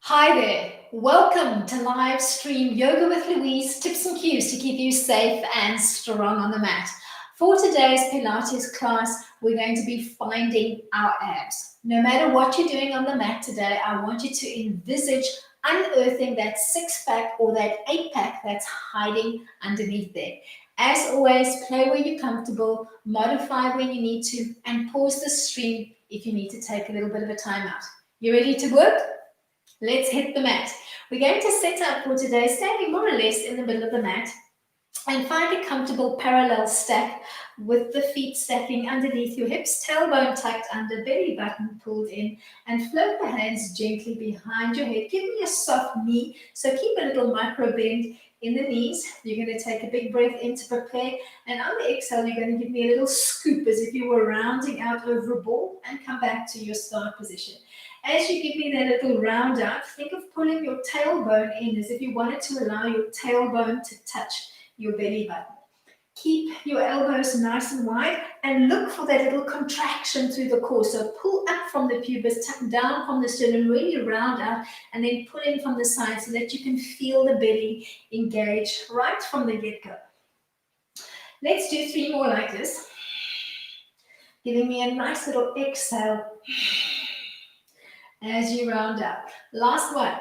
Hi there. Welcome to live stream Yoga with Louise, tips and cues to keep you safe and strong on the mat. For today's Pilates class, we're going to be finding our abs. No matter what you're doing on the mat today, I want you to envisage unearthing that six-pack or that eight-pack that's hiding underneath there. As always, play where you're comfortable, modify where you need to, and pause the stream if you need to take a little bit of a time out. You ready to work? Let's hit the mat. We're going to set up for today, standing more or less in the middle of the mat, and find a comfortable parallel stack with the feet stacking underneath your hips, tailbone tucked under, belly button pulled in, and float the hands gently behind your head. Give me a soft knee, so keep a little micro bend in the knees. You're going to take a big breath in to prepare, and on the exhale, you're going to give me a little scoop as if you were rounding out over a ball, and come back to your start position. As you give me that little round out, think of pulling your tailbone in as if you wanted to allow your tailbone to touch your belly button. Keep your elbows nice and wide and look for that little contraction through the core. So pull up from the pubis, tuck down from the sternum, really round out, and then pull in from the side so that you can feel the belly engage right from the get-go. Let's do 3 more like this. Giving me a nice little exhale as you round up. Last one.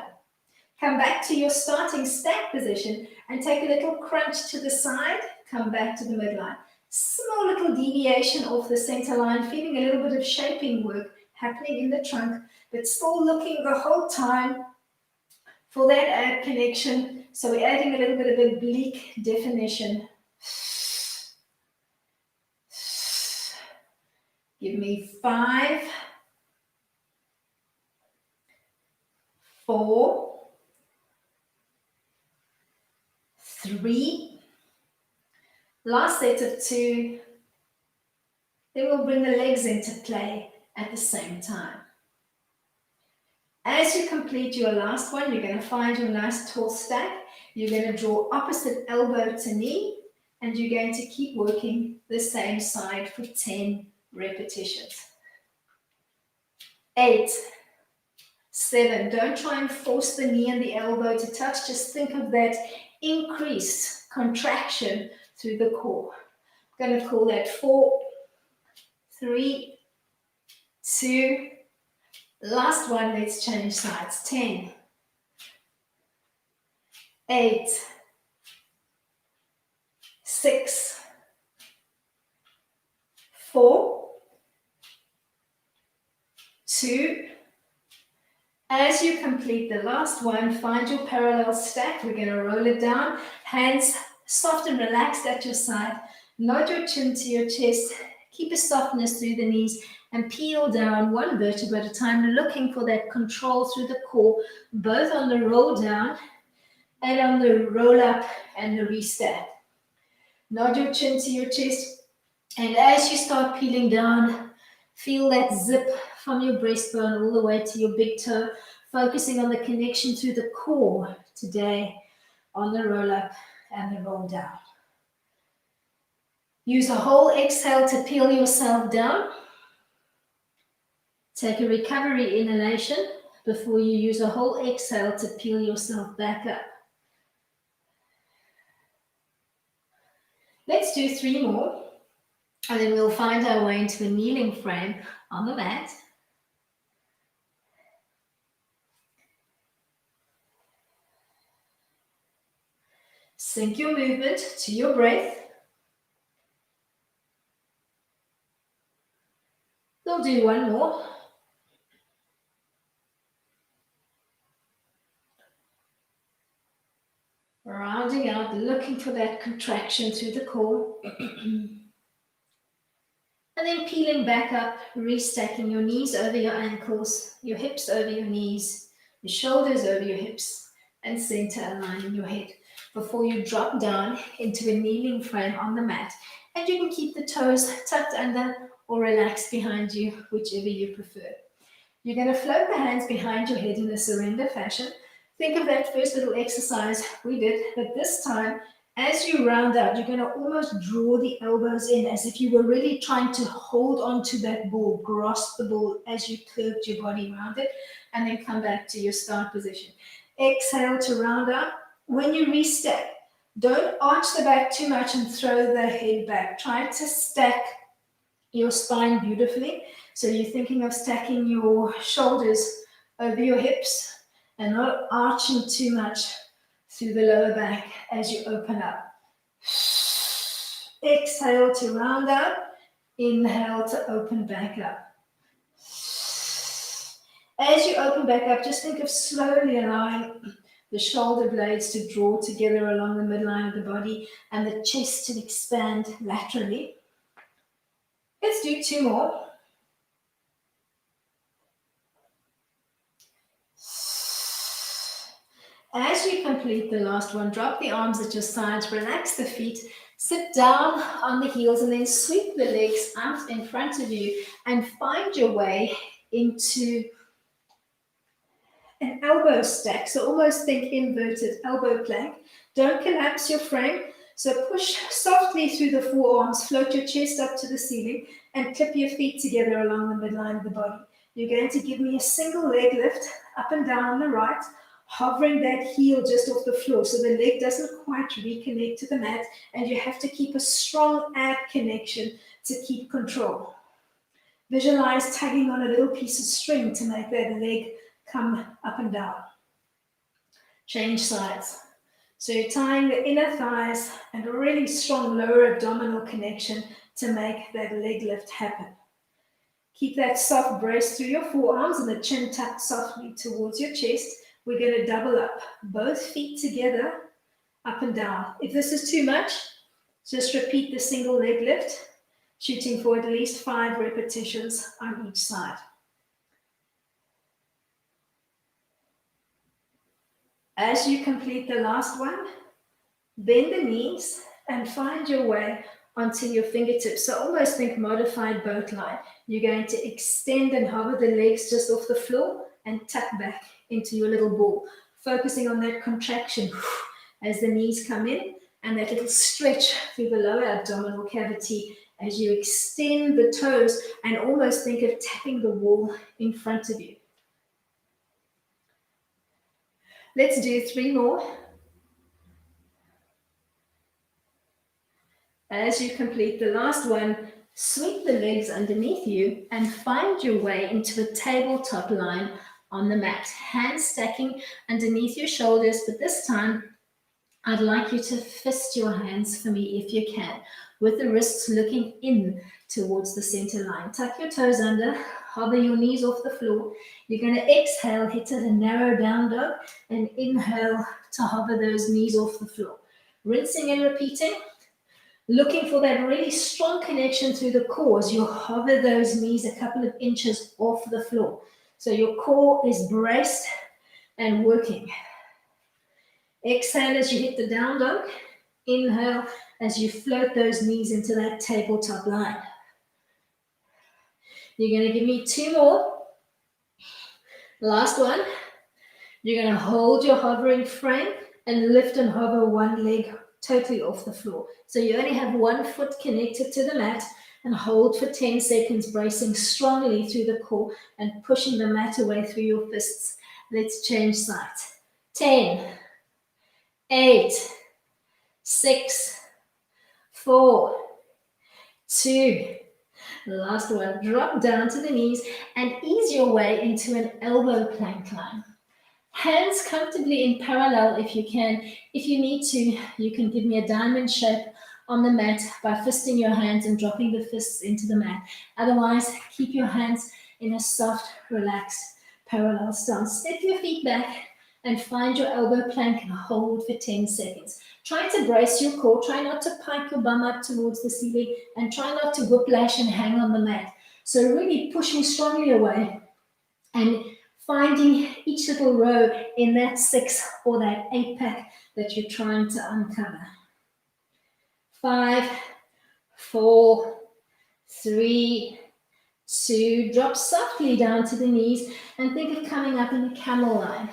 Come back to your starting stack position and take a little crunch to the side. Come back to the midline. Small little deviation off the center line, feeling a little bit of shaping work happening in the trunk, but still looking the whole time for that ab connection. So we're adding a little bit of oblique definition. Give me 5, 4, 3, last set of 2, then we'll bring the legs into play at the same time. As you complete your last one, you're going to find your nice tall stack. You're going to draw opposite elbow to knee, and you're going to keep working the same side for 10 repetitions. 8, 7, don't try and force the knee and the elbow to touch. Just think of that increased contraction through the core. I'm going to call that 4, 3, 2, last one, let's change sides. 10, 8, 6, 4, 2. As you complete the last one, find your parallel stack. We're going to roll it down. Hands soft and relaxed at your side. Nod your chin to your chest. Keep a softness through the knees and peel down one vertebra at a time, looking for that control through the core, both on the roll down and on the roll up and the restack. Nod your chin to your chest, and as you start peeling down, feel that zip from your breastbone all the way to your big toe, focusing on the connection through the core today on the roll up and the roll down. Use a whole exhale to peel yourself down. Take a recovery inhalation before you use a whole exhale to peel yourself back up. Let's do 3 more, and then we'll find our way into a kneeling frame on the mat. Sync your movement to your breath. We'll do 1 more. Rounding out, looking for that contraction through the core. And then peeling back up, restacking your knees over your ankles, your hips over your knees, your shoulders over your hips, and center aligning your head before you drop down into a kneeling frame on the mat. And you can keep the toes tucked under or relaxed behind you, whichever you prefer. You're going to float the hands behind your head in a surrender fashion. Think of that first little exercise we did, but this time As you round out, you're going to almost draw the elbows in as if you were really trying to hold on to that ball, grasp the ball as you curved your body around it, and then come back to your start position. Exhale to round out. When you restack, don't arch the back too much and throw the head back. Try to stack your spine beautifully. So you're thinking of stacking your shoulders over your hips and not arching too much through the lower back as you open up. Exhale to round out. Inhale to open back up. As you open back up, just think of slowly allowing the shoulder blades to draw together along the midline of the body and the chest to expand laterally. Let's do 2 more. As you complete the last one, drop the arms at your sides, relax the feet, sit down on the heels, and then sweep the legs out in front of you and find your way into an elbow stack. So almost think inverted elbow plank. Don't collapse your frame. So push softly through the forearms, float your chest up to the ceiling, and clip your feet together along the midline of the body. You're going to give me a single leg lift up and down on the right, hovering that heel just off the floor so the leg doesn't quite reconnect to the mat, and you have to keep a strong ab connection to keep control. Visualize tugging on a little piece of string to make that leg come up and down. Change sides. So you're tying the inner thighs and a really strong lower abdominal connection to make that leg lift happen. Keep that soft brace through your forearms and the chin tucked softly towards your chest. We're going to double up, both feet together, up and down. If this is too much, just repeat the single leg lift, shooting for at least 5 repetitions on each side. As you complete the last one, bend the knees and find your way onto your fingertips. So almost think modified boat line. You're going to extend and hover the legs just off the floor and tuck back into your little ball, focusing on that contraction as the knees come in and that little stretch through the lower abdominal cavity as you extend the toes and almost think of tapping the wall in front of you. Let's do 3 more. As you complete the last one, sweep the legs underneath you and find your way into a tabletop line on the mat. Hands stacking underneath your shoulders, but this time I'd like you to fist your hands for me if you can, with the wrists looking in towards the center line. Tuck your toes under, hover your knees off the floor. You're going to exhale, hit it a narrow down dog, and inhale to hover those knees off the floor. Rinsing and repeating, looking for that really strong connection through the core as you hover those knees a couple of inches off the floor. So your core is braced and working. Exhale as you hit the down dog. Inhale as you float those knees into that tabletop line. You're going to give me 2 more. Last one. You're going to hold your hovering frame and lift and hover one leg totally off the floor. So you only have one foot connected to the mat, and hold for 10 seconds, bracing strongly through the core and pushing the mat away through your fists. Let's change sides. 10, 8, 6, 4, 2. Last one. Drop down to the knees and ease your way into an elbow plank line. Hands comfortably in parallel if you can. If you need to, you can give me a diamond shape on the mat by fisting your hands and dropping the fists into the mat. Otherwise, keep your hands in a soft, relaxed, parallel stance. Step your feet back and find your elbow plank and hold for 10 seconds. Try to brace your core. Try not to pike your bum up towards the ceiling, and try not to whiplash and hang on the mat. So really pushing strongly away and finding each little row in that 6 or that 8 pack that you're trying to uncover. 5, 4, 3, 2. Drop softly down to the knees and think of coming up in a camel line.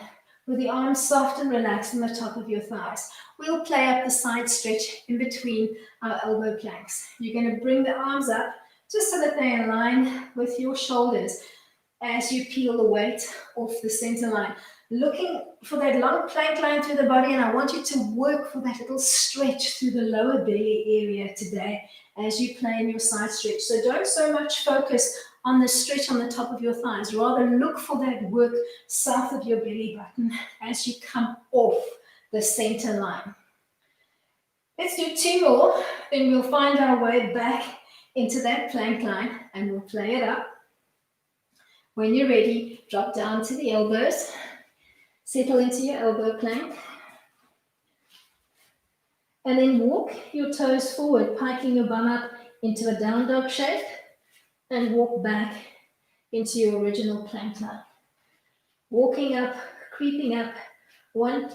with the arms soft and relaxed on the top of your thighs. We'll play up the side stretch in between our elbow planks. You're going to bring the arms up just so that they're in line with your shoulders as you peel the weight off the center line. Looking for that long plank line through the body, and I want you to work for that little stretch through the lower belly area today as you play in your side stretch. So don't so much focus on the stretch on the top of your thighs, rather look for that work south of your belly button as you come off the center line. Let's do 2 more, then we'll find our way back into that plank line and we'll play it up. When you're ready, drop down to the elbows, settle into your elbow plank, and then walk your toes forward, piking your bum up into a down dog shape, and walk back into your original plank line. Walking up, creeping up, 1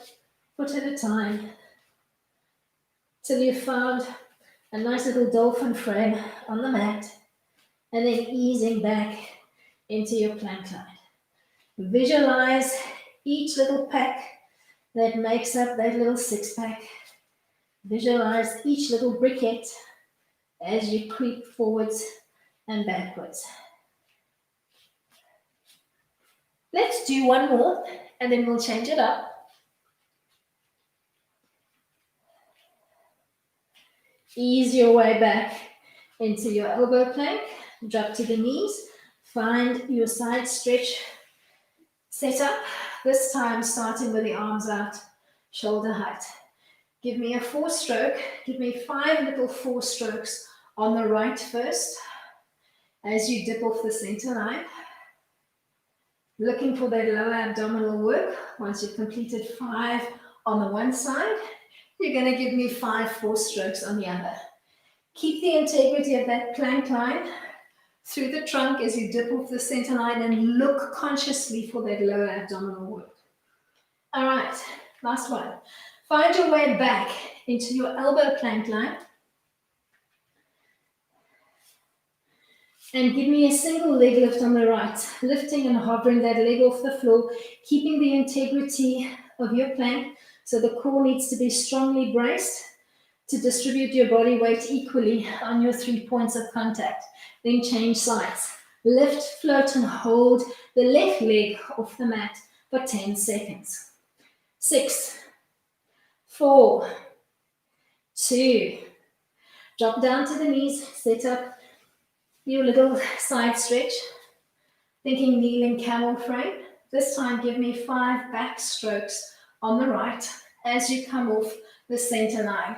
foot at a time, till you've found a nice little dolphin frame on the mat, and then easing back into your plank line. Visualize each little pack that makes up that little 6-pack. Visualize each little briquette as you creep forwards and backwards. Let's do 1 more and then we'll change it up. Ease your way back into your elbow plank, drop to the knees, find your side stretch set up, this time starting with the arms out, shoulder height. Give me a 4-stroke, give me 5 little 4 strokes on the right first as you dip off the center line. Looking for that lower abdominal work. Once you've completed 5 on the one side, you're going to give me 5 4-strokes on the other. Keep the integrity of that plank line through the trunk as you dip off the center line and look consciously for that lower abdominal work. All right, last one. Find your way back into your elbow plank line and give me a single leg lift on the right, lifting and hovering that leg off the floor, keeping the integrity of your plank. So the core needs to be strongly braced to distribute your body weight equally on your 3 points of contact. Then change sides. Lift, float, and hold the left leg off the mat for 10 seconds. 6, 4, 2, drop down to the knees, set up your little side stretch, thinking kneeling camel frame. This time give me 5 back strokes on the right as you come off the center line.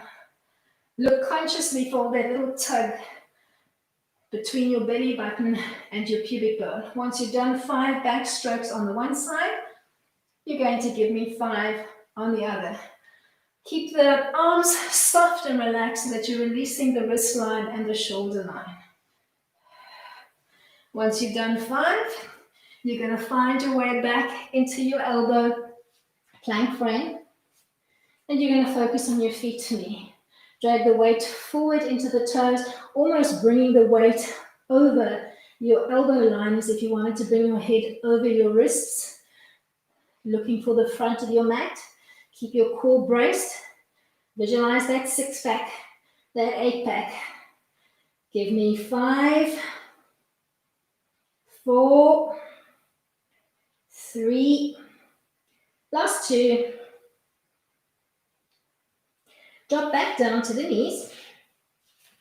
Look consciously for that little tug between your belly button and your pubic bone. Once you've done 5 back strokes on the one side, you're going to give me 5 on the other. Keep the arms soft and relaxed so that you're releasing the wrist line and the shoulder line. Once you've done 5, you're going to find your way back into your elbow plank frame, and you're going to focus on your feet to knee. Drag the weight forward into the toes, almost bringing the weight over your elbow line as if you wanted to bring your head over your wrists. Looking for the front of your mat. Keep your core braced. Visualize that 6-pack, that 8-pack. Give me 5, 4, 3, last 2. Drop back down to the knees.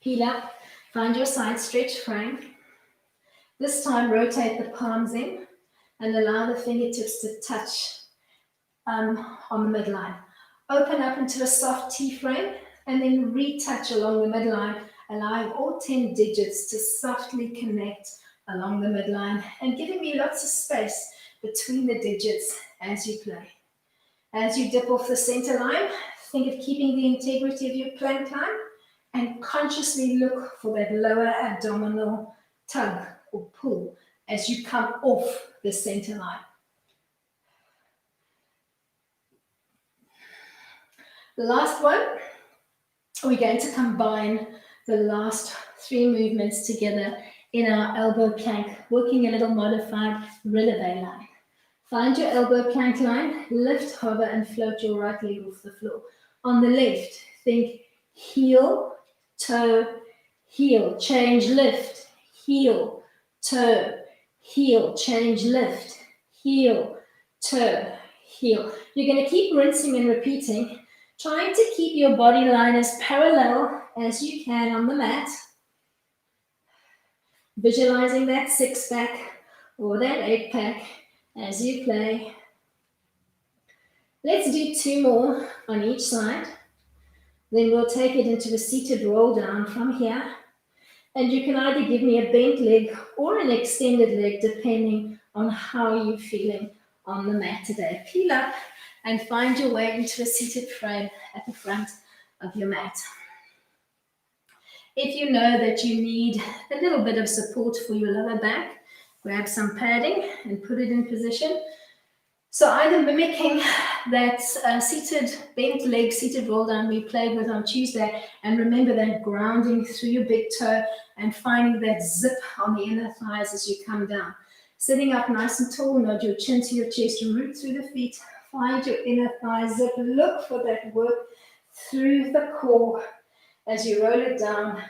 Peel up, find your side stretch frame. This time rotate the palms in and allow the fingertips to touch on the midline. Open up into a soft T-frame and then retouch along the midline, allowing all 10 digits to softly connect along the midline and giving me lots of space between the digits as you play. As you dip off the center line, think of keeping the integrity of your plank line and consciously look for that lower abdominal tug or pull as you come off the center line. The last one, we're going to combine the last 3 movements together in our elbow plank, working a little modified releve line. Find your elbow plank line, lift, hover, and float your right leg off the floor. On the left, think heel, toe, heel, change, lift, heel, toe, heel, change, lift, heel, toe, heel. You're going to keep rinsing and repeating, trying to keep your body line as parallel as you can on the mat. Visualizing that six-pack or that eight-pack as you play. Let's do 2 more on each side. Then we'll take it into a seated roll down from here. And you can either give me a bent leg or an extended leg, depending on how you're feeling on the mat today. Peel up and find your way into a seated frame at the front of your mat. If you know that you need a little bit of support for your lower back, grab some padding and put it in position. So either mimicking that seated bent leg, seated roll down we played with on Tuesday, and remember that grounding through your big toe and finding that zip on the inner thighs as you come down. Sitting up nice and tall, nod your chin to your chest, root through the feet, find your inner thigh zip, look for that work through the core as you roll it down.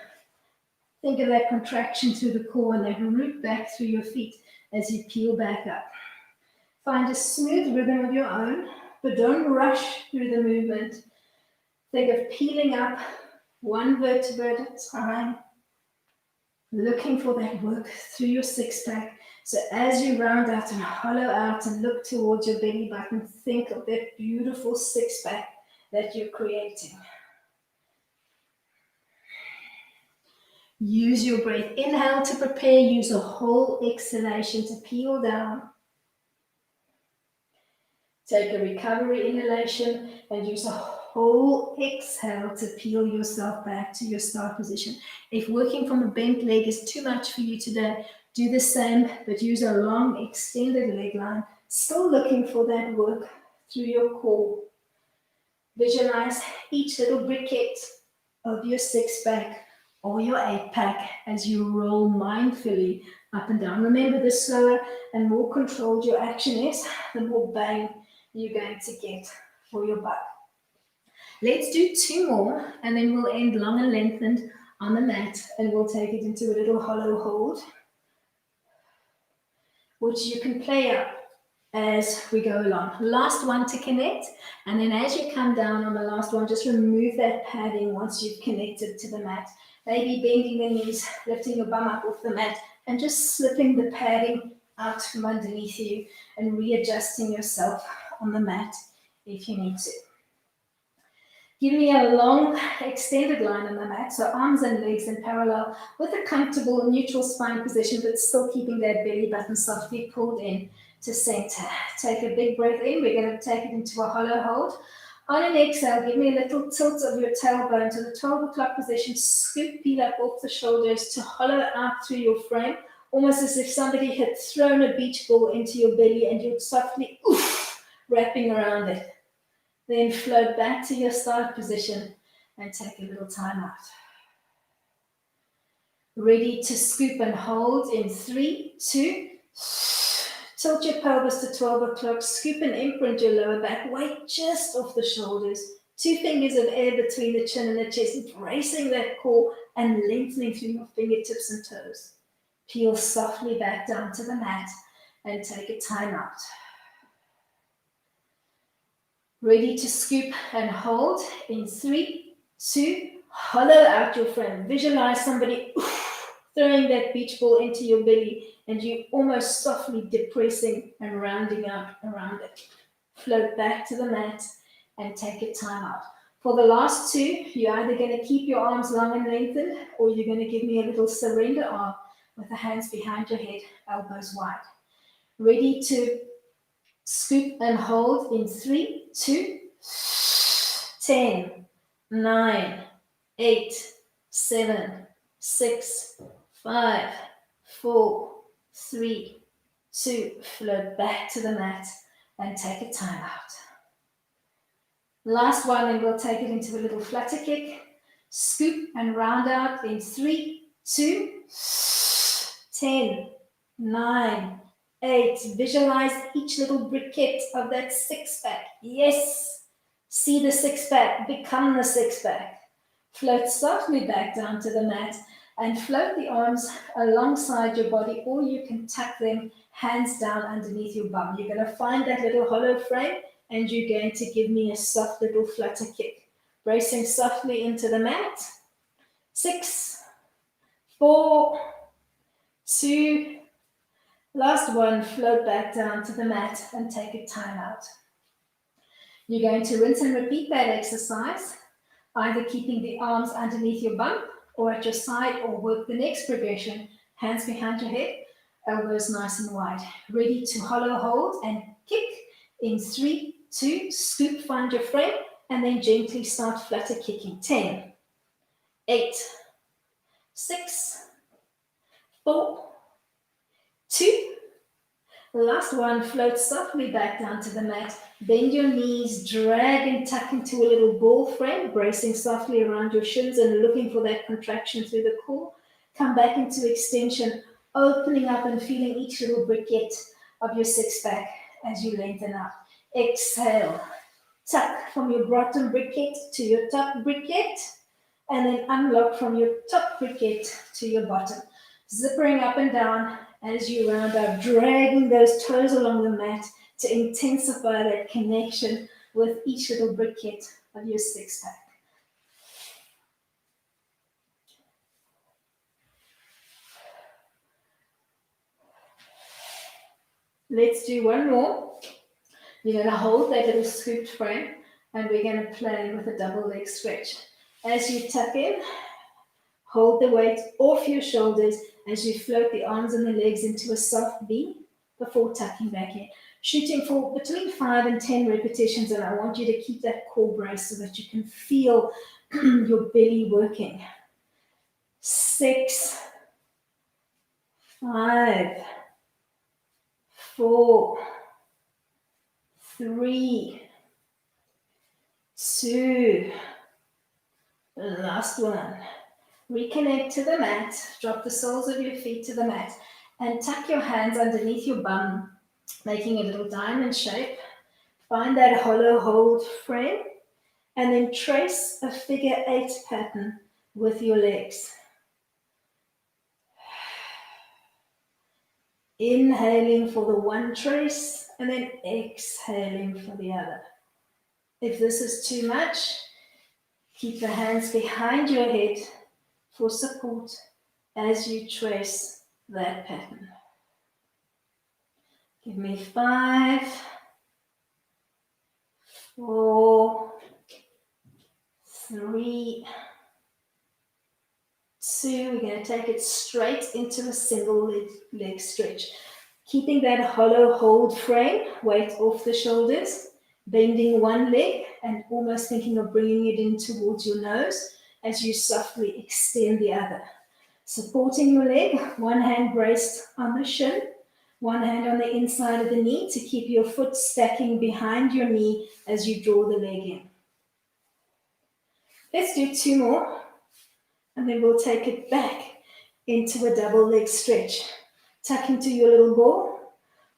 Think of that contraction through the core and that root back through your feet as you peel back up. Find a smooth rhythm of your own, but don't rush through the movement. Think of peeling up one vertebra at a time, looking for that work through your six-pack. So as you round out and hollow out and look towards your belly button, think of that beautiful six-pack that you're creating. Use your breath. Inhale to prepare. Use a whole exhalation to peel down. Take a recovery inhalation and use a whole exhale to peel yourself back to your start position. If working from a bent leg is too much for you today, do the same, but use a long extended leg line, still looking for that work through your core. Visualize each little briquette of your six-pack or your eight-pack as you roll mindfully up and down. Remember, the slower and more controlled your action is, the more bang you're going to get for your buck. Let's do 2 more and then we'll end long and lengthened on the mat and we'll take it into a little hollow hold, which you can play up as we go along. Last one to connect, and then as you come down on the last one, just remove that padding once you've connected to the mat. Maybe bending the knees, lifting your bum up off the mat, and just slipping the padding out from underneath you and readjusting yourself on the mat if you need to. Give me a long extended line on the mat, so arms and legs in parallel with a comfortable neutral spine position, but still keeping that belly button softly pulled in to center. Take a big breath in. We're going to take it into a hollow hold. On an exhale, give me a little tilt of your tailbone to the 12 o'clock position. Scoop, peel up off the shoulders to hollow out through your frame, almost as if somebody had thrown a beach ball into your belly and you're softly wrapping around it. Then float back to your start position and take a little time out. Ready to scoop and hold in 3, 2. Tilt your pelvis to 12 o'clock. Scoop and imprint your lower back. Weight just off the shoulders. 2 fingers of air between the chin and the chest, embracing that core and lengthening through your fingertips and toes. Peel softly back down to the mat and take a time out. Ready to scoop and hold in 3, 2, hollow out your frame. Visualize somebody throwing that beach ball into your belly and you almost softly depressing and rounding out around it. Float back to the mat and take a time out. For the last 2, you're either going to keep your arms long and lengthened or you're going to give me a little surrender arm with the hands behind your head, elbows wide. Ready to scoop and hold in 3, 2, 10, 9, 8, 7, 6, 5, 4, 3, 2. Float back to the mat and take a time out. Last one, and we'll take it into a little flutter kick. Scoop and round out in 3, 2, 10, 9, 8. Visualize each little briquette of that six-pack. Yes. See the six-pack. Become the six-pack. Float softly back down to the mat and float the arms alongside your body, or you can tuck them hands down underneath your bum. You're going to find that little hollow frame and you're going to give me a soft little flutter kick. Bracing softly into the mat. 6, 4, 2, last one, float back down to the mat and take a time out. You're going to rinse and repeat that exercise, either keeping the arms underneath your bum or at your side, or work the next progression, hands behind your head, elbows nice and wide. Ready to hollow hold and kick in 3, 2, scoop, find your frame, and then gently start flutter kicking. 10, 8, 6, 4, 2, last one, float softly back down to the mat. Bend your knees, drag and tuck into a little ball frame, bracing softly around your shins and looking for that contraction through the core. Come back into extension, opening up and feeling each little briquette of your six-pack as you lengthen up. Exhale, tuck from your bottom briquette to your top briquette, and then unlock from your top briquette to your bottom. Zippering up and down as you round up, dragging those toes along the mat to intensify that connection with each little briquette of your six-pack. Let's do one more. You're going to hold that little scooped frame and we're going to play with a double leg stretch. As you tuck in, hold the weight off your shoulders as you float the arms and the legs into a soft V before tucking back in. Shooting for between 5 and 10 repetitions, and I want you to keep that core brace so that you can feel your belly working. 6, 5, 4, 3, 2, last one. Reconnect to the mat, drop the soles of your feet to the mat, and tuck your hands underneath your bum, making a little diamond shape. Find that hollow hold frame, and then trace a figure 8 pattern with your legs. Inhaling for the one trace, and then exhaling for the other. If this is too much, keep the hands behind your head for support as you trace that pattern. Give me 5, 4, 3, 2. We're going to take it straight into a single leg stretch. Keeping that hollow hold frame, weight off the shoulders, bending one leg and almost thinking of bringing it in towards your nose as you softly extend the other. Supporting your leg, one hand braced on the shin, one hand on the inside of the knee to keep your foot stacking behind your knee as you draw the leg in. Let's do 2 more, and then we'll take it back into a double leg stretch. Tuck into your little ball,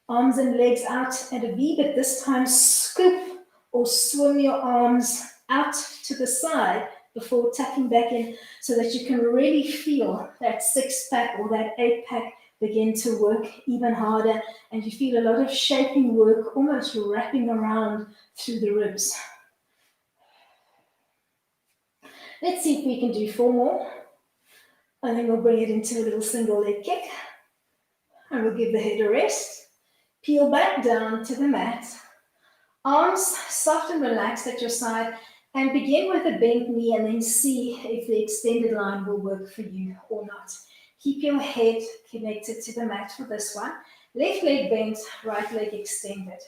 arms and legs out at a V, but this time scoop or swim your arms out to the side before tucking back in so that you can really feel that 6-pack or that 8-pack begin to work even harder, and you feel a lot of shaping work almost wrapping around through the ribs. Let's see if we can do 4 more, and then we'll bring it into a little single leg kick, and we'll give the head a rest. Peel back down to the mat, arms soft and relaxed at your side, and begin with a bent knee and then see if the extended line will work for you or not. Keep your head connected to the mat for this one. Left leg bent, right leg extended.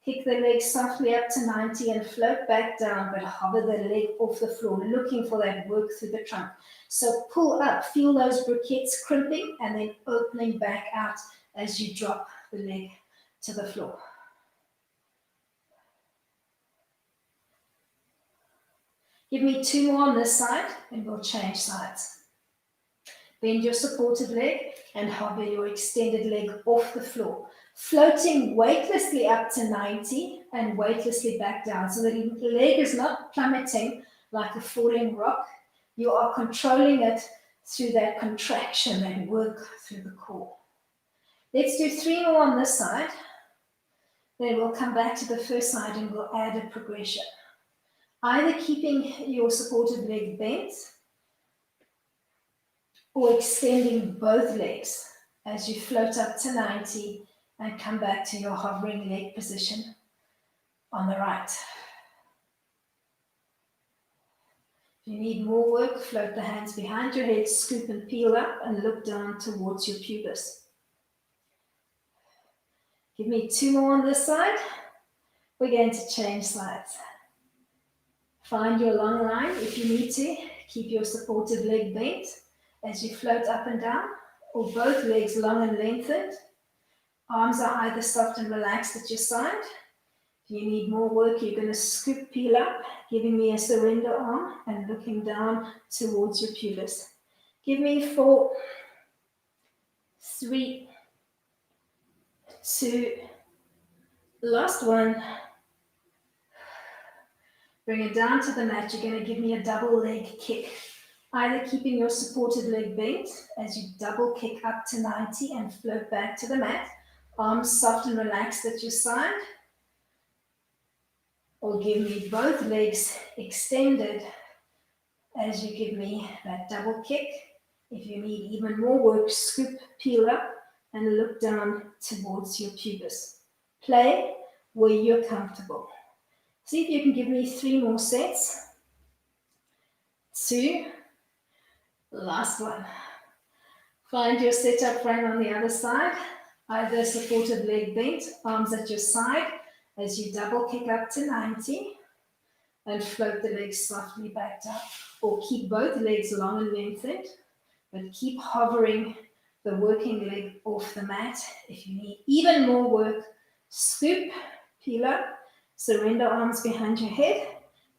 Kick the leg softly up to 90 and float back down, but hover the leg off the floor, looking for that work through the trunk. So pull up, feel those briquettes crimping and then opening back out as you drop the leg to the floor. Give me 2 more on this side and we'll change sides. Bend your supported leg and hover your extended leg off the floor. Floating weightlessly up to 90 and weightlessly back down. So the leg is not plummeting like a falling rock. You are controlling it through that contraction and work through the core. Let's do 3 more on this side. Then we'll come back to the first side and we'll add a progression. Either keeping your supported leg bent or extending both legs as you float up to 90 and come back to your hovering leg position on the right. If you need more work, float the hands behind your head, scoop and peel up and look down towards your pubis. Give me 2 more on this side. We're going to change sides. Find your long line if you need to. Keep your supported leg bent as you float up and down, or both legs long and lengthened. Arms are either soft and relaxed at your side. If you need more work, you're going to scoop, peel up, giving me a surrender arm and looking down towards your pubis. Give me 4, 3, 2, last one. Bring it down to the mat. You're going to give me a double leg kick. Either keeping your supported leg bent as you double kick up to 90 and float back to the mat. Arms soft and relaxed at your side. Or give me both legs extended as you give me that double kick. If you need even more work, scoop, peel up, and look down towards your pubis. Play where you're comfortable. See if you can give me 3 more sets. 2. Last one. Find your setup frame on the other side. Either supported leg bent, arms at your side as you double kick up to 90 and float the legs softly back down. Or keep both legs long and lengthened, but keep hovering the working leg off the mat. If you need even more work, scoop, peel up, surrender arms behind your head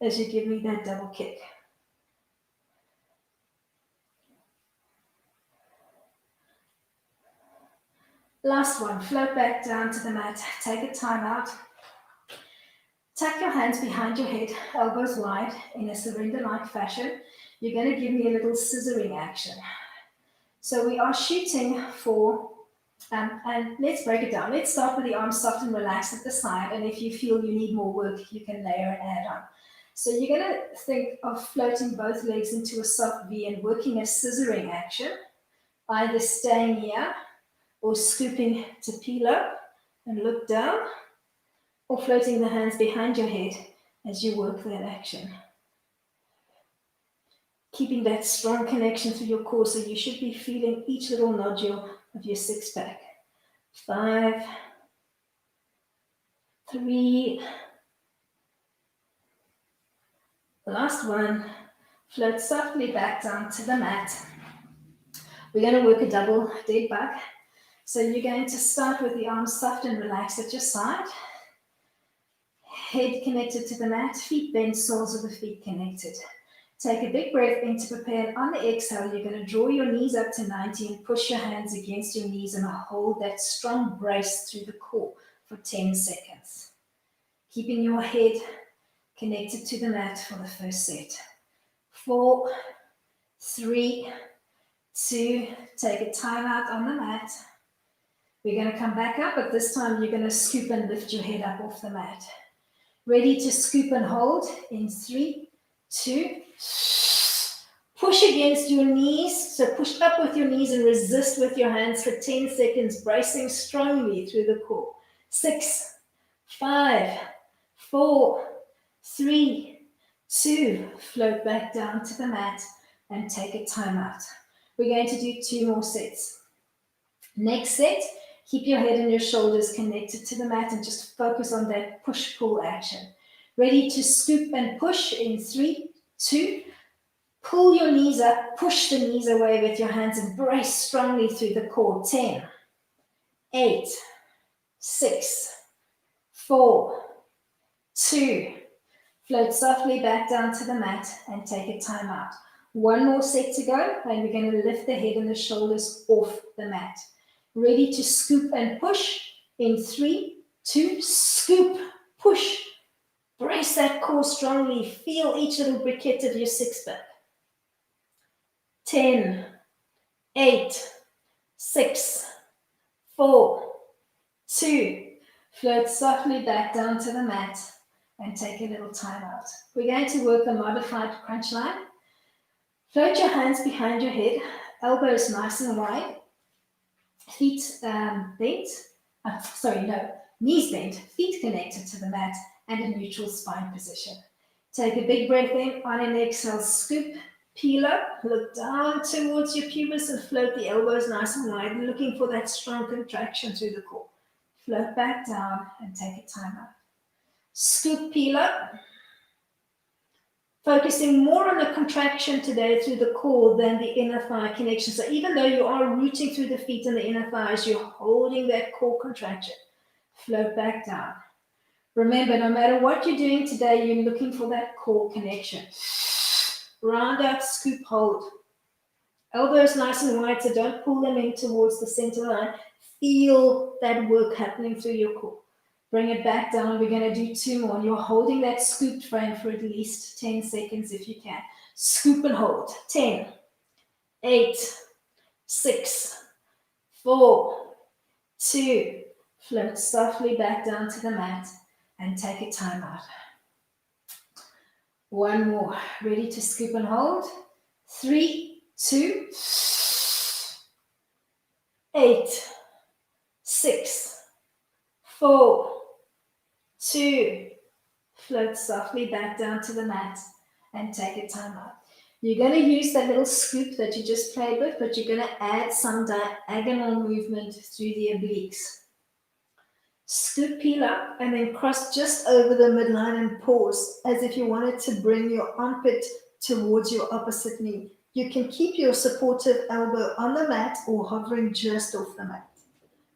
as you give me that double kick. Last one, float back down to the mat, take a time out. Tuck your hands behind your head, elbows wide in a surrender-like fashion. You're going to give me a little scissoring action. So we are shooting for, and let's break it down. Let's start with the arms soft and relaxed at the side, and if you feel you need more work, you can layer and add on. So you're going to think of floating both legs into a soft V and working a scissoring action, either staying here or scooping to peel up and look down, or floating the hands behind your head as you work that action. Keeping that strong connection through your core, so you should be feeling each little nodule of your six-pack. 5, 3, last one. Float softly back down to the mat. We're going to work a double dead bug. So you're going to start with the arms soft and relaxed at your side. Head connected to the mat, feet bent, soles of the feet connected. Take a big breath in to prepare, and on the exhale, you're going to draw your knees up to 90 and push your hands against your knees and hold that strong brace through the core for 10 seconds. Keeping your head connected to the mat for the first set. 4, 3, 2, take a time out on the mat. We're going to come back up, but this time you're going to scoop and lift your head up off the mat. Ready to scoop and hold in 3, 2, push against your knees. So push up with your knees and resist with your hands for 10 seconds, bracing strongly through the core. 6, 5, 4, 3, 2, float back down to the mat and take a time out. We're going to do 2 more sets. Next set, keep your head and your shoulders connected to the mat and just focus on that push-pull action. Ready to scoop and push in 3, 2, pull your knees up, push the knees away with your hands and brace strongly through the core. 10, 8, 6, 4, 2, float softly back down to the mat and take a time out. One more set to go, and we're going to lift the head and the shoulders off the mat. Ready to scoop and push in 3, 2, scoop, push. Brace that core strongly. Feel each little briquette of your six-pack. 10, 8, 6, 4, 2. Float softly back down to the mat and take a little time out. We're going to work a modified crunch line. Float your hands behind your head, elbows nice and wide, feet bent, knees bent, feet connected to the mat, and a neutral spine position. Take a big breath in, on an exhale, scoop, peel up, look down towards your pubis and float the elbows nice and wide, looking for that strong contraction through the core. Float back down and take a time out. Scoop, peel up. Focusing more on the contraction today through the core than the inner thigh connection. So even though you are rooting through the feet and the inner thighs, you're holding that core contraction. Float back down. Remember, no matter what you're doing today, you're looking for that core connection. Round out, scoop, hold. Elbows nice and wide, so don't pull them in towards the center line. Feel that work happening through your core. Bring it back down. We're going to do 2 more. You're holding that scooped frame for at least 10 seconds if you can. Scoop and hold. 10, 8, 6, 4, 2. Float softly back down to the mat and take a time out. 1 more. Ready to scoop and hold. 3, 2, 8, 6, 4, 2. Float softly back down to the mat and take a time out. You're going to use that little scoop that you just played with, but you're going to add some diagonal movement through the obliques. Scoop, peel up, and then cross just over the midline and pause as if you wanted to bring your armpit towards your opposite knee. You can keep your supportive elbow on the mat or hovering just off the mat.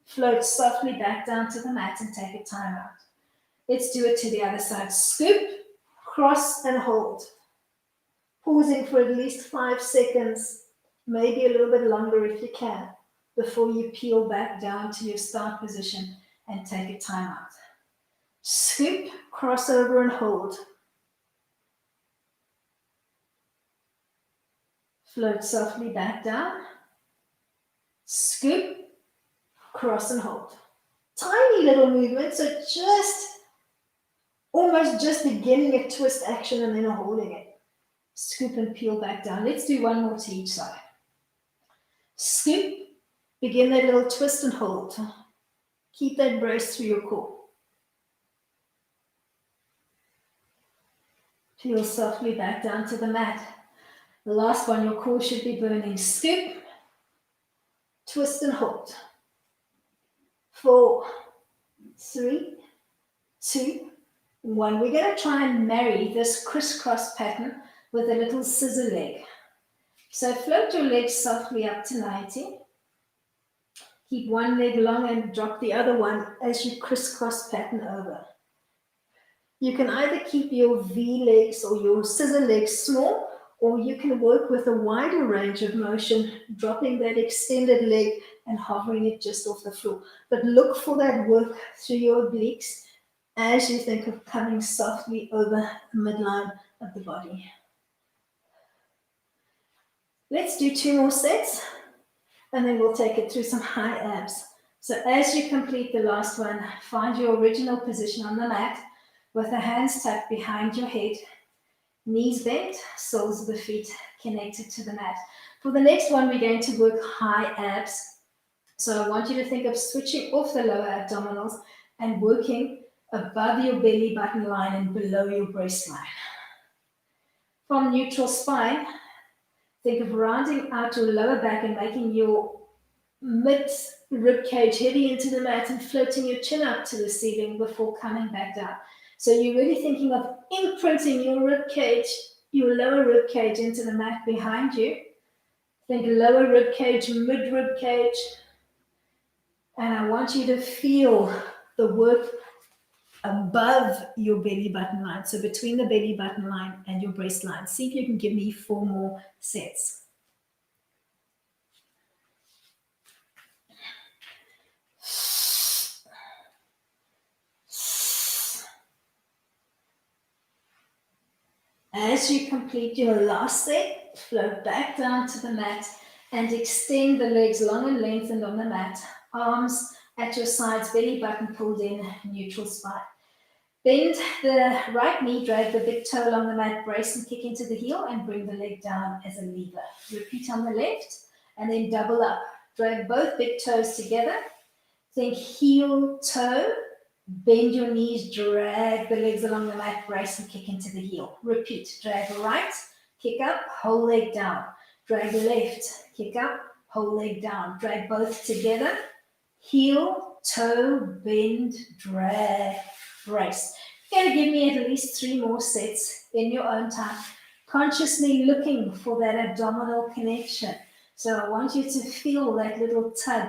Float softly back down to the mat and take a time out. Let's do it to the other side. Scoop, cross, and hold. Pausing for at least 5 seconds, maybe a little bit longer if you can, before you peel back down to your start position and take a time out. Scoop, cross over, and hold. Float softly back down. Scoop, cross, and hold. Tiny little movement, so almost just beginning a twist action and then holding it. Scoop and peel back down. Let's do 1 more to each side. Scoop, begin that little twist and hold. Keep that brace through your core. Peel softly back down to the mat. The last one, your core should be burning. Scoop, twist and hold. 4, 3, 2, 1. We're going to try and marry this crisscross pattern with a little scissor leg. So float your legs softly up to 90. Keep one leg long and drop the other one as you crisscross pattern over. You can either keep your V legs or your scissor legs small, or you can work with a wider range of motion, dropping that extended leg and hovering it just off the floor. But look for that work through your obliques as you think of coming softly over the midline of the body. Let's do 2 more sets, and then we'll take it through some high abs. So as you complete the last one, find your original position on the mat with the hands tucked behind your head, knees bent, soles of the feet connected to the mat. For the next one, we're going to work high abs. So I want you to think of switching off the lower abdominals and working above your belly button line and below your breast line. From neutral spine, think of rounding out your lower back and making your mid rib cage heavy into the mat and floating your chin up to the ceiling before coming back down. So you're really thinking of imprinting your rib cage, your lower rib cage into the mat behind you. Think lower rib cage, mid rib cage. And I want you to feel the work above your belly button line. So between the belly button line and your breast line. See if you can give me 4 more sets. As you complete your last set, float back down to the mat and extend the legs long and lengthened on the mat. Arms at your sides, belly button pulled in, neutral spine. Bend the right knee, drag the big toe along the mat, brace and kick into the heel and bring the leg down as a lever. Repeat on the left and then double up. Drag both big toes together. Think heel, toe, bend your knees, drag the legs along the mat, brace and kick into the heel. Repeat, drag right, kick up, whole leg down. Drag left, kick up, whole leg down. Drag both together, heel, toe, bend, drag, brace. You're going to give me at least 3 more sets in your own time, consciously looking for that abdominal connection. So I want you to feel that little tug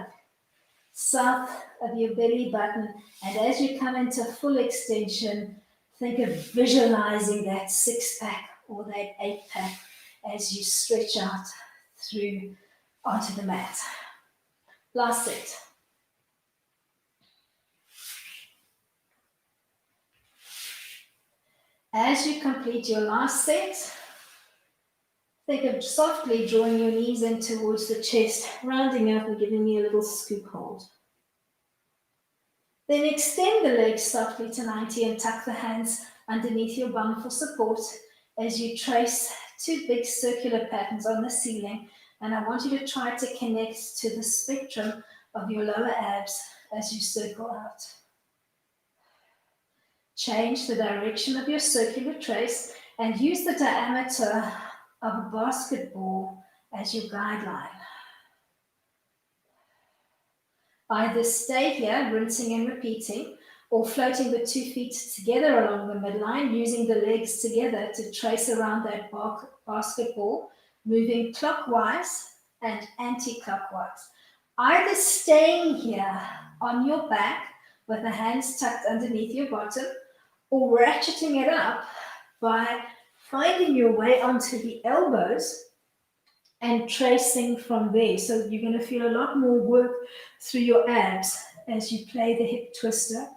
south of your belly button, and as you come into full extension, think of visualizing that 6-pack or that 8-pack as you stretch out through onto the mat. Last set. As you complete your last set, think of softly drawing your knees in towards the chest, rounding up and giving me a little scoop hold. Then extend the legs softly to 90 and tuck the hands underneath your bum for support as you trace 2 big circular patterns on the ceiling. And I want you to try to connect to the spectrum of your lower abs as you circle out. Change the direction of your circular trace and use the diameter of a basketball as your guideline. Either stay here, rinsing and repeating, or floating the 2 feet together along the midline, using the legs together to trace around that basketball, moving clockwise and anti-clockwise. Either staying here on your back with the hands tucked underneath your bottom, or ratcheting it up by finding your way onto the elbows and tracing from there. So you're going to feel a lot more work through your abs as you play the hip twister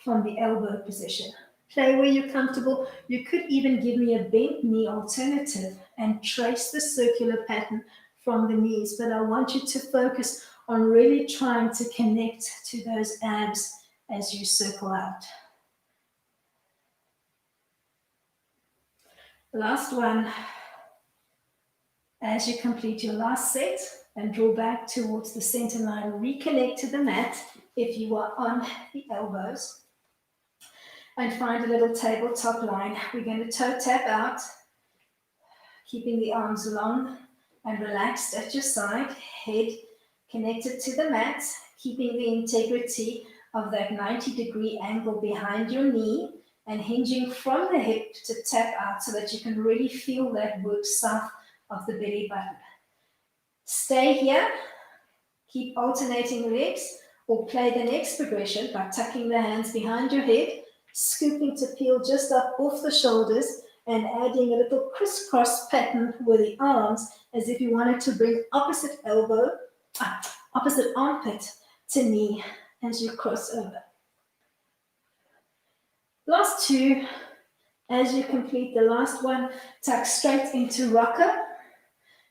from the elbow position. Play where you're comfortable. You could even give me a bent knee alternative and trace the circular pattern from the knees, but I want you to focus on really trying to connect to those abs as you circle out. Last one. As you complete your last set and draw back towards the center line, reconnect to the mat if you are on the elbows and find a little tabletop line. We're going to toe tap out, keeping the arms long and relaxed at your side, head connected to the mat, keeping the integrity of that 90-degree angle behind your knee and hinging from the hip to tap out so that you can really feel that work south of the belly button. Stay here, keep alternating legs, or play the next progression by tucking the hands behind your head, scooping to peel just up off the shoulders, and adding a little crisscross pattern with the arms as if you wanted to bring opposite armpit to knee as you cross over. Last 2. As you complete the last one, tuck straight into rocker.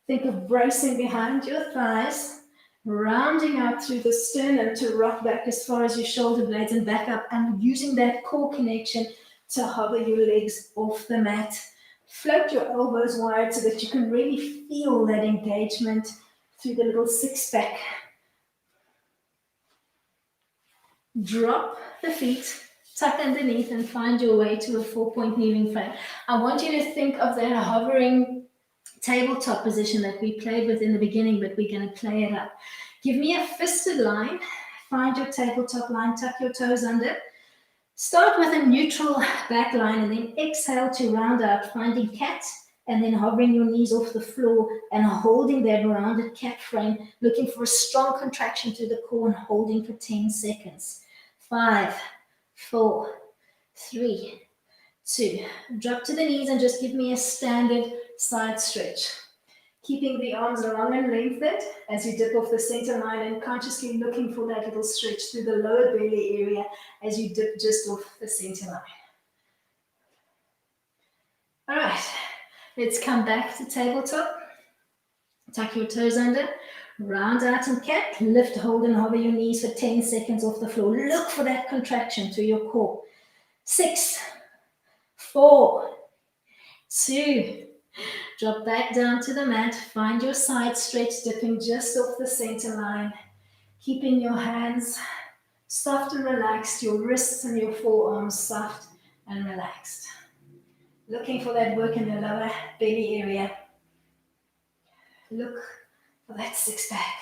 Think of bracing behind your thighs, rounding out through the sternum to rock back as far as your shoulder blades and back up, and using that core connection to hover your legs off the mat. Float your elbows wide so that you can really feel that engagement through the little 6-pack. Drop the feet, tuck underneath and find your way to a 4-point kneeling frame. I want you to think of that hovering tabletop position that we played with in the beginning, but we're going to play it up. Give me a fisted line. Find your tabletop line, tuck your toes under. Start with a neutral back line and then exhale to round out, finding cat, and then hovering your knees off the floor and holding that rounded cat frame, looking for a strong contraction to the core and holding for 10 seconds. 5, 4, 3, 2. Drop to the knees and just give me a standard side stretch. Keeping the arms long and lengthened as you dip off the center line and consciously looking for that little stretch through the lower belly area as you dip just off the center line. All right, let's come back to tabletop. Tuck your toes under, round out in cat, lift, hold and hover your knees for 10 seconds off the floor. Look for that contraction to your core. 6, 4, 2, drop back down to the mat. Find your side stretch, dipping just off the center line. Keeping your hands soft and relaxed, your wrists and your forearms soft and relaxed. Looking for that work in the lower belly area. Look for that six pack.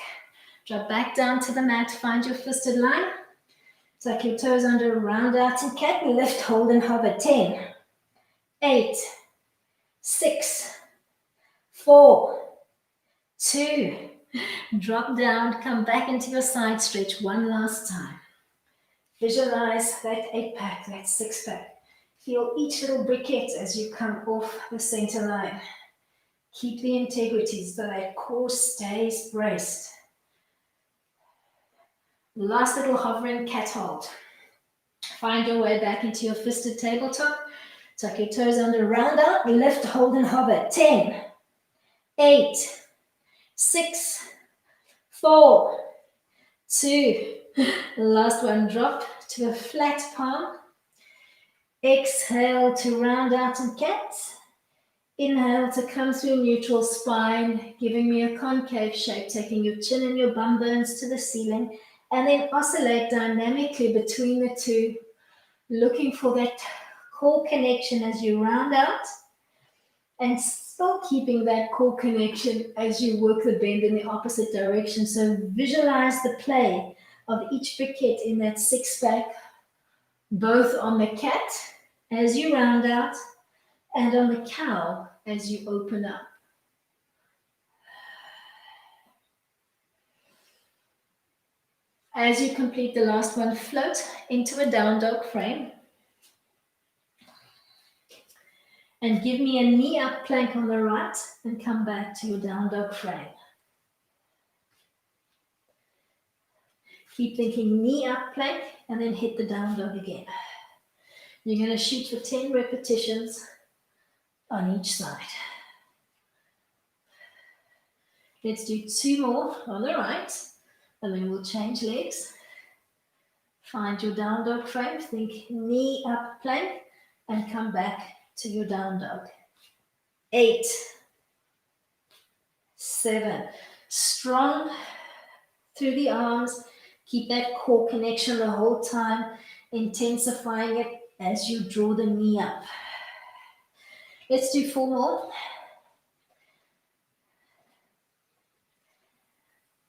Drop back down to the mat, find your fisted line. Tuck your toes under, round out in cat, lift, hold and hover. 10, 8, 6, 4, 2, drop down, come back into your side stretch one last time. Visualize that 8-pack, that 6-pack. Feel each little briquette as you come off the center line. Keep the integrity so that core stays braced. Last little hovering cat hold. Find your way back into your fisted tabletop. Tuck your toes under, round out, lift, hold and hover. 10, 8, 6, 4, 2, last one, drop to a flat palm. Exhale to round out in cat. Inhale to come through neutral spine, giving me a concave shape, taking your chin and your bum bones to the ceiling, and then oscillate dynamically between the two, looking for that core connection as you round out, and still keeping that core connection as you work the bend in the opposite direction. So visualize the play of each briquette in that six-pack, both on the cat as you round out and on the cow as you open up. As you complete the last one, float into a down dog frame. And give me a knee up plank on the right and come back to your down dog frame. Keep thinking knee up plank and then hit the down dog again. You're going to shoot for 10 repetitions on each side. Let's do 2 more on the right, and then we'll change legs. Find your down dog frame, think knee up plank, and come back to your down dog. 8, 7, strong through the arms. Keep that core connection the whole time, intensifying it as you draw the knee up. Let's do 4 more.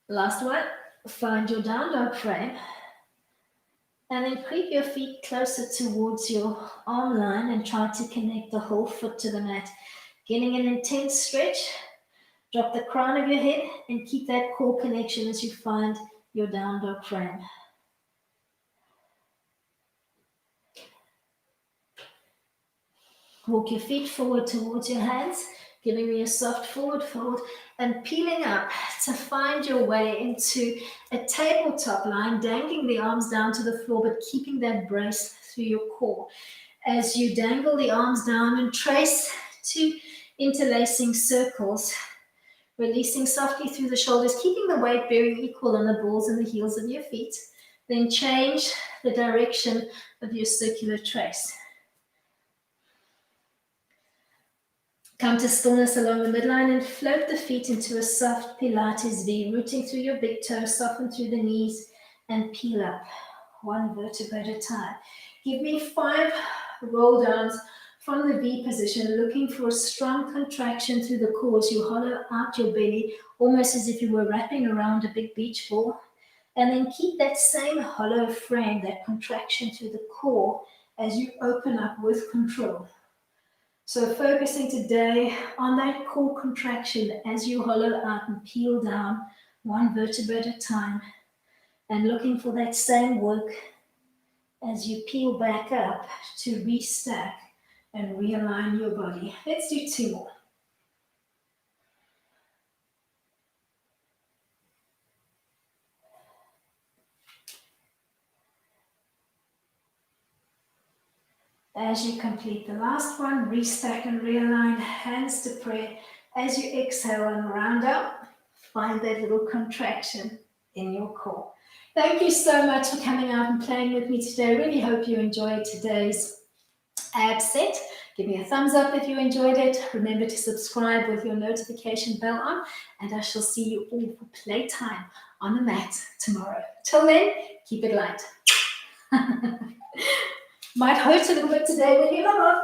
Last one, find your down dog frame and then creep your feet closer towards your arm line and try to connect the whole foot to the mat. Getting an intense stretch, drop the crown of your head and keep that core connection as you find your down dog frame. Walk your feet forward towards your hands, giving me a soft forward fold and peeling up to find your way into a tabletop line, dangling the arms down to the floor, but keeping that brace through your core. As you dangle the arms down and trace 2 interlacing circles, releasing softly through the shoulders, keeping the weight bearing equal on the balls and the heels of your feet. Then change the direction of your circular trace. Come to stillness along the midline and float the feet into a soft Pilates V, rooting through your big toe, soften through the knees and peel up, 1 vertebra at a time. Give me 5 roll downs from the V position, looking for a strong contraction through the core as you hollow out your belly, almost as if you were wrapping around a big beach ball. And then keep that same hollow frame, that contraction through the core as you open up with control. So focusing today on that core contraction as you hollow out and peel down 1 vertebra at a time, and looking for that same work as you peel back up to restack and realign your body. Let's do 2 more. As you complete the last one, restack and realign, hands to prayer. As you exhale and round up, find that little contraction in your core. Thank you so much for coming out and playing with me today. I really hope you enjoyed today's ab set. Give me a thumbs up if you enjoyed it. Remember to subscribe with your notification bell on, and I shall see you all for playtime on the mat tomorrow. Till then, keep it light. Might hurt a little bit today with you, love.